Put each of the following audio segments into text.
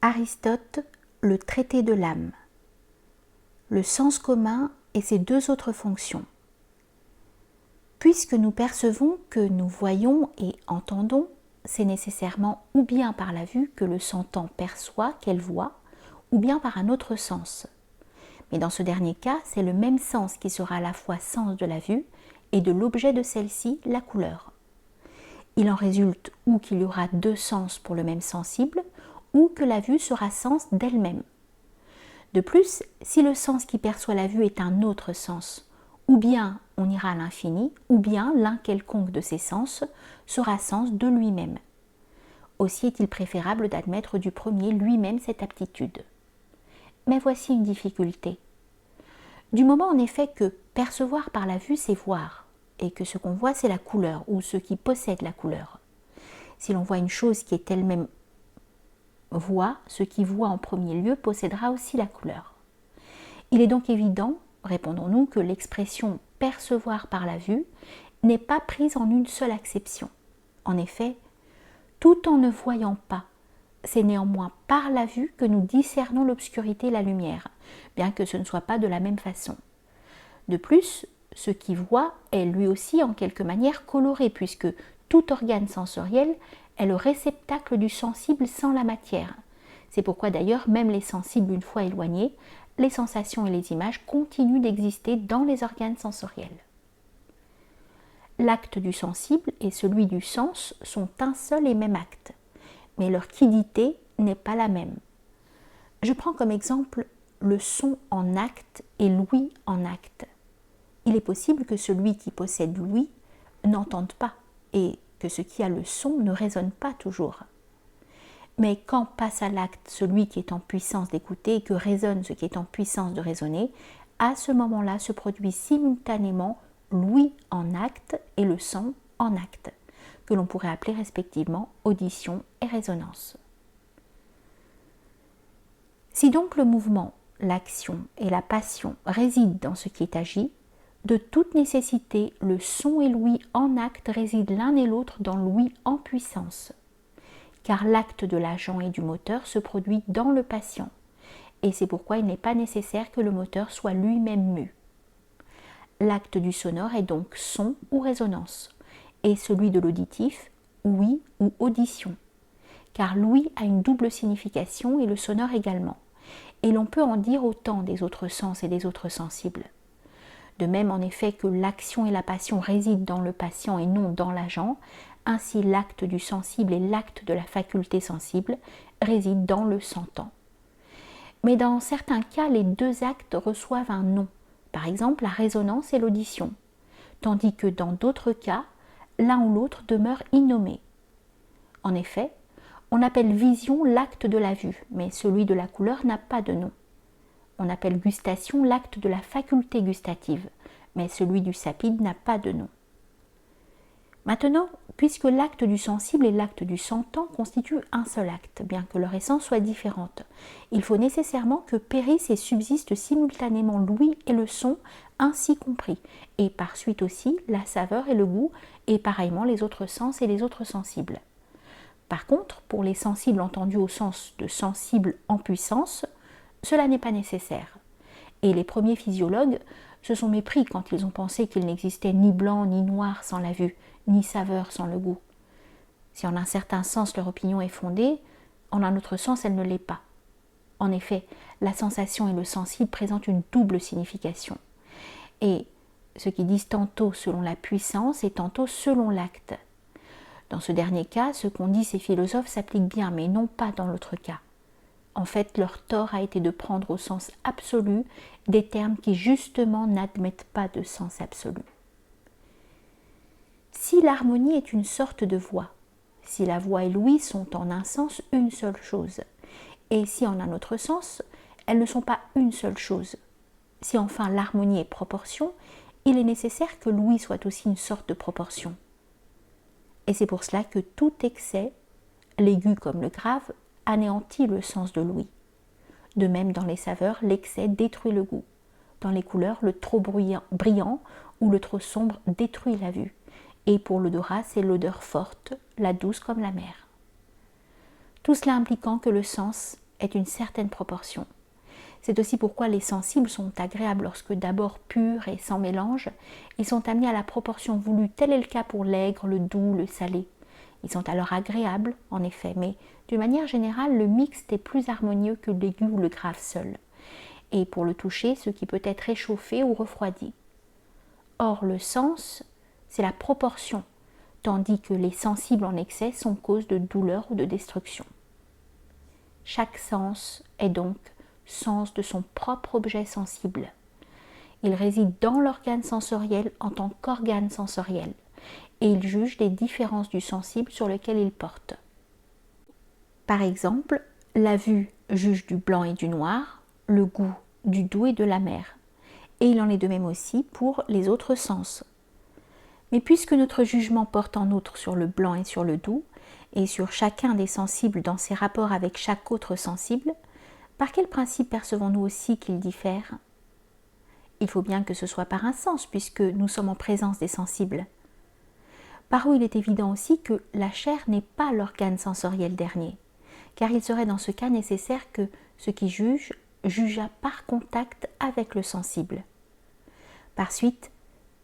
Aristote, le traité de l'âme. Le sens commun et ses deux autres fonctions. Puisque nous percevons que nous voyons et entendons, c'est nécessairement ou bien par la vue que le sentant perçoit qu'elle voit, ou bien par un autre sens. Mais dans ce dernier cas, c'est le même sens qui sera à la fois sens de la vue et de l'objet de celle-ci, la couleur. Il en résulte ou qu'il y aura deux sens pour le même sensible, ou que la vue sera sens d'elle-même. De plus, si le sens qui perçoit la vue est un autre sens, ou bien on ira à l'infini, ou bien l'un quelconque de ces sens sera sens de lui-même. Aussi est-il préférable d'admettre du premier lui-même cette aptitude. Mais voici une difficulté. Du moment en effet que percevoir par la vue c'est voir, et que ce qu'on voit c'est la couleur, ou ce qui possède la couleur. Si l'on voit une chose qui est elle-même voit, ce qui voit en premier lieu possédera aussi la couleur. Il est donc évident, répondons-nous, que l'expression percevoir par la vue n'est pas prise en une seule acception. En effet, tout en ne voyant pas, c'est néanmoins par la vue que nous discernons l'obscurité et la lumière, bien que ce ne soit pas de la même façon. De plus, ce qui voit est lui aussi en quelque manière coloré, puisque tout organe sensoriel est le réceptacle du sensible sans la matière. C'est pourquoi d'ailleurs même les sensibles une fois éloignés, les sensations et les images continuent d'exister dans les organes sensoriels. L'acte du sensible et celui du sens sont un seul et même acte, mais leur quiddité n'est pas la même. Je prends comme exemple le son en acte et l'ouïe en acte. Il est possible que celui qui possède l'ouïe n'entende pas et que ce qui a le son ne résonne pas toujours. Mais quand passe à l'acte celui qui est en puissance d'écouter et que résonne ce qui est en puissance de raisonner, à ce moment-là se produit simultanément l'ouïe en acte et le son en acte, que l'on pourrait appeler respectivement audition et résonance. Si donc le mouvement, l'action et la passion résident dans ce qui est agi, de toute nécessité, le son et l'ouïe en acte résident l'un et l'autre dans l'ouïe en puissance. Car l'acte de l'agent et du moteur se produit dans le patient, et c'est pourquoi il n'est pas nécessaire que le moteur soit lui-même mu. L'acte du sonore est donc son ou résonance, et celui de l'auditif, ouïe ou audition, car l'ouïe a une double signification et le sonore également, et l'on peut en dire autant des autres sens et des autres sensibles. De même en effet que l'action et la passion résident dans le patient et non dans l'agent, ainsi l'acte du sensible et l'acte de la faculté sensible résident dans le sentant. Mais dans certains cas, les deux actes reçoivent un nom, par exemple la résonance et l'audition, tandis que dans d'autres cas, l'un ou l'autre demeure innommé. En effet, on appelle vision l'acte de la vue, mais celui de la couleur n'a pas de nom. On appelle gustation l'acte de la faculté gustative, mais celui du sapide n'a pas de nom. Maintenant, puisque l'acte du sensible et l'acte du sentant constituent un seul acte, bien que leur essence soit différente, il faut nécessairement que périssent et subsistent simultanément l'ouïe et le son ainsi compris, et par suite aussi la saveur et le goût, et pareillement les autres sens et les autres sensibles. Par contre, pour les sensibles entendus au sens de sensible en puissance, cela n'est pas nécessaire. Et les premiers physiologues se sont mépris quand ils ont pensé qu'il n'existait ni blanc ni noir sans la vue, ni saveur sans le goût. Si en un certain sens leur opinion est fondée, en un autre sens elle ne l'est pas. En effet, la sensation et le sensible présentent une double signification. Et ce qu'ils disent tantôt selon la puissance et tantôt selon l'acte. Dans ce dernier cas, ce qu'ont dit ces philosophes s'applique bien, mais non pas dans l'autre cas. En fait, leur tort a été de prendre au sens absolu des termes qui justement n'admettent pas de sens absolu. Si l'harmonie est une sorte de voix, si la voix et l'ouïe sont en un sens une seule chose, et si en un autre sens, elles ne sont pas une seule chose, si enfin l'harmonie est proportion, il est nécessaire que l'ouïe soit aussi une sorte de proportion. Et c'est pour cela que tout excès, l'aigu comme le grave, anéantit le sens de l'ouïe. De même, dans les saveurs, l'excès détruit le goût. Dans les couleurs, le trop brillant ou le trop sombre détruit la vue. Et pour l'odorat, c'est l'odeur forte, la douce comme la mer. Tout cela impliquant que le sens est une certaine proportion. C'est aussi pourquoi les sensibles sont agréables lorsque d'abord purs et sans mélange, ils sont amenés à la proportion voulue. Tel est le cas pour l'aigre, le doux, le salé. Ils sont alors agréables, en effet, mais d'une manière générale, le mixte est plus harmonieux que l'aigu ou le grave seul. Et pour le toucher, ce qui peut être réchauffé ou refroidi. Or, le sens, c'est la proportion, tandis que les sensibles en excès sont cause de douleur ou de destruction. Chaque sens est donc sens de son propre objet sensible. Il réside dans l'organe sensoriel en tant qu'organe sensoriel et il juge des différences du sensible sur lequel il porte. Par exemple, la vue juge du blanc et du noir, le goût du doux et de l'amer. Et il en est de même aussi pour les autres sens. Mais puisque notre jugement porte en outre sur le blanc et sur le doux, et sur chacun des sensibles dans ses rapports avec chaque autre sensible, par quel principe percevons-nous aussi qu'ils diffèrent ? Il faut bien que ce soit par un sens, puisque nous sommes en présence des sensibles. Par où il est évident aussi que la chair n'est pas l'organe sensoriel dernier, car il serait dans ce cas nécessaire que ce qui juge jugeât par contact avec le sensible. Par suite,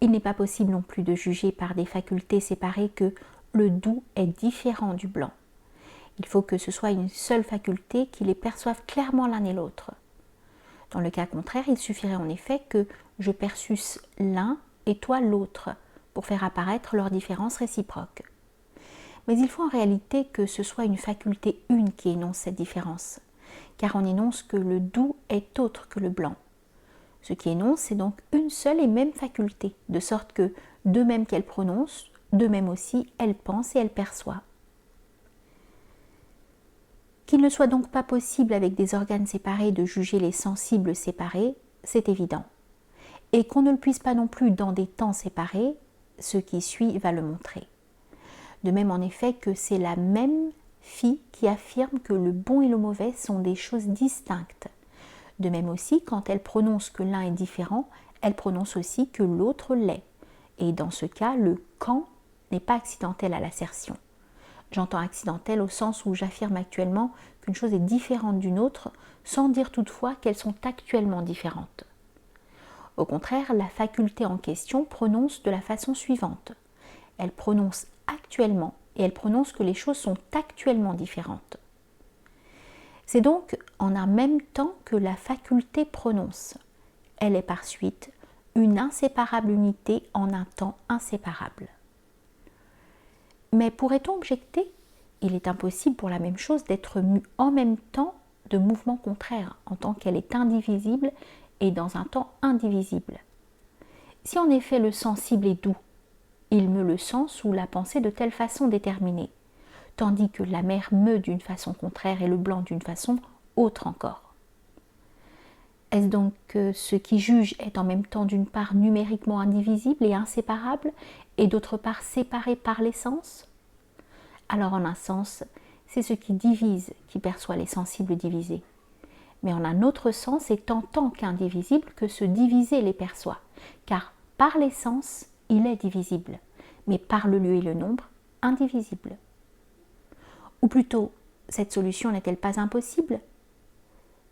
il n'est pas possible non plus de juger par des facultés séparées que le doux est différent du blanc. Il faut que ce soit une seule faculté qui les perçoive clairement l'un et l'autre. Dans le cas contraire, il suffirait en effet que je perçusse l'un et toi l'autre pour faire apparaître leurs différences réciproques. Mais il faut en réalité que ce soit une faculté une qui énonce cette différence, car on énonce que le doux est autre que le blanc. Ce qui énonce, c'est donc une seule et même faculté, de sorte que, de même qu'elle prononce, de même aussi elle pense et elle perçoit. Qu'il ne soit donc pas possible avec des organes séparés de juger les sensibles séparés, c'est évident. Et qu'on ne le puisse pas non plus dans des temps séparés, ce qui suit va le montrer. De même en effet que c'est la même fille qui affirme que le bon et le mauvais sont des choses distinctes. De même aussi, quand elle prononce que l'un est différent, elle prononce aussi que l'autre l'est. Et dans ce cas, le « quand » n'est pas accidentel à l'assertion. J'entends accidentel au sens où j'affirme actuellement qu'une chose est différente d'une autre, sans dire toutefois qu'elles sont actuellement différentes. Au contraire, la faculté en question prononce de la façon suivante. Elle prononce actuellement et elle prononce que les choses sont actuellement différentes. C'est donc en un même temps que la faculté prononce. Elle est par suite une inséparable unité en un temps inséparable. Mais pourrait-on objecter ? Il est impossible pour la même chose d'être mue en même temps de mouvements contraires, en tant qu'elle est indivisible et dans un temps indivisible. Si en effet le sensible est doux, il meut le sens ou la pensée de telle façon déterminée, tandis que l'amer meut d'une façon contraire et le blanc d'une façon autre encore. Est-ce donc que ce qui juge est en même temps d'une part numériquement indivisible et inséparable, et d'autre part séparé par les sens ? Alors en un sens, c'est ce qui divise qui perçoit les sensibles divisés. Mais en un autre sens, c'est en tant qu'indivisible que ce divisé les perçoit, car par les sens, il est divisible, mais par le lieu et le nombre, indivisible. Ou plutôt, cette solution n'est-elle pas impossible ?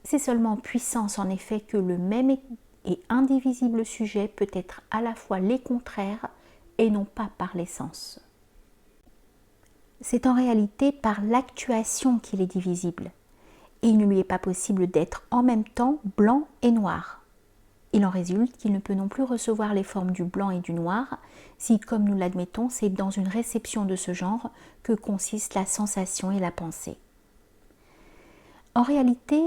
C'est seulement en puissance en effet que le même et indivisible sujet peut être à la fois les contraires et non pas par les sens. C'est en réalité par l'actuation qu'il est divisible, et il ne lui est pas possible d'être en même temps blanc et noir. Il en résulte qu'il ne peut non plus recevoir les formes du blanc et du noir si, comme nous l'admettons, c'est dans une réception de ce genre que consiste la sensation et la pensée. En réalité,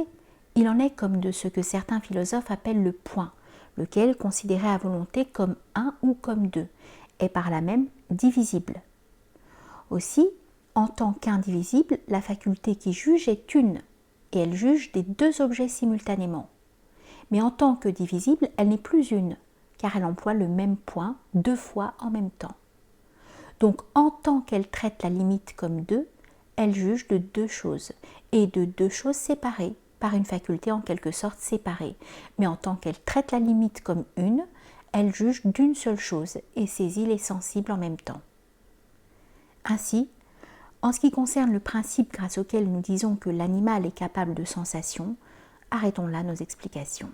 il en est comme de ce que certains philosophes appellent le point, lequel, considéré à volonté comme un ou comme deux, est par là même divisible. Aussi, en tant qu'indivisible, la faculté qui juge est une, et elle juge des deux objets simultanément. Mais en tant que divisible, elle n'est plus une, car elle emploie le même point deux fois en même temps. Donc, en tant qu'elle traite la limite comme deux, elle juge de deux choses, et de deux choses séparées, par une faculté en quelque sorte séparée. Mais en tant qu'elle traite la limite comme une, elle juge d'une seule chose, et saisit les sensibles en même temps. Ainsi, En ce qui concerne le principe grâce auquel nous disons que l'animal est capable de sensation, arrêtons là nos explications.